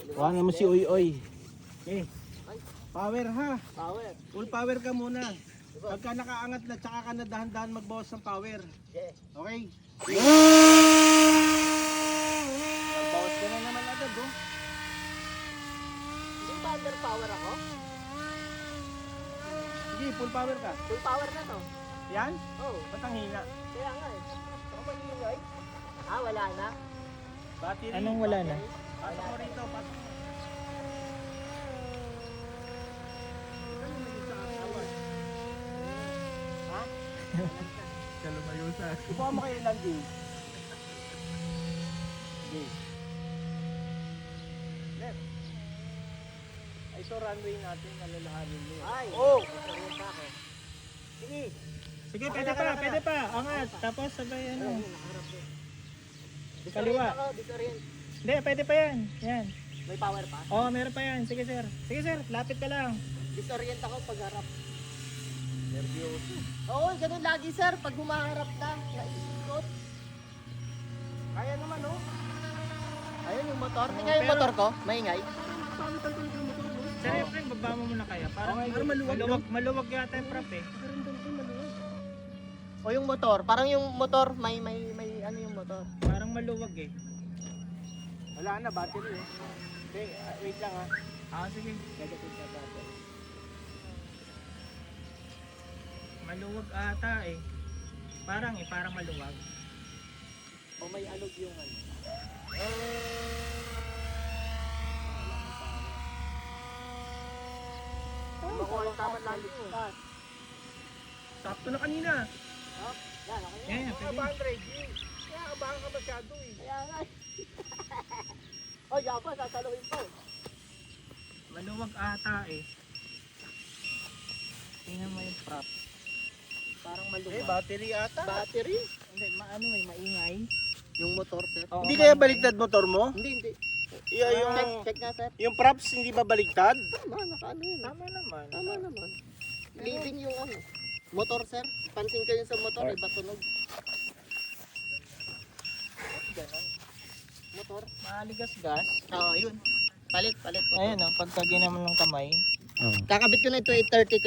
Kuha naman si Uy Uy. Okay. Power ha. Power. Full power ka muna. Pagka nakaangat na, tsaka ka na dahan-dahan magbawas ng power. Okay. Okay? Magbawas ka na naman agad, oh. Hindi ba under power ako? Sige, full power ka. Full power na to. Yan? Oh, Ba't ang hina? kaya nga eh. Ako mag-iingay. Ah, wala na. Battery. Anong wala na? Pasok mo rito, pasok mo. Ha? Kalumayo sa akin. Ibuha mo kayo landing. Okay. Left. Ay, so runway natin, malalahanin mo. Ay, Oh! sorry pa ako. Sige. Sige, pwede pa. Angat. Tapos sabay ano. Nakaharap ko. Kaliwa. Disorient ako, disorient. Hindi, pwede pa yan. Yan. May power pa. Oo, meron pa yan. Sige sir. Sige sir, lapit ka lang. Disorient ako pag harap. Nervyoso. Oo, ganun lagi sir. Pag humaharap ka, naiikot. Kaya naman, oh. Ayun yung motor. Tingnan yung motor ko. Maingay. Sir, Efren, baba mo muna kaya. Parang Okay, maluwag, maluwag yata yung prop eh. O yung motor. Parang yung motor, may ano yung motor. Parang maluwag eh. Wala na, battery, eh. Okay, wait lang, ha. Ah, sige. Negative na battery. Maluwag ata eh. Parang maluwag. O may alog yung ano. Makuha yung tamang lagi ko. Sakto na kanina. Yan, okay yan. Yan, yan, pwede. Kabahan, Reggie. Kaya kabahan ka masyado, eh. Kaya nga. Oh, yapa, sasaluhin pa. Maluwag ata eh. Tingnan mo yung prop. Parang Eh, maluwag. battery ata. Battery? Hindi, ano eh, maingay. Yung motor, sir. Oo, Hindi kaya maingay. baligtad motor mo? Hindi. Yung, Check nga, sir. yung props hindi ba baligtad? Tama, nakaano yun. Tama naman. Tama naman. Leading yung ano. Motor, sir. Pansin kayo sa motor, iba tunog. Ganon. Motor. Maaligas-gas. Oo, yun. Palit. Ayan oh, pagka ginamon ng kamay. Kakabit ko na ito 830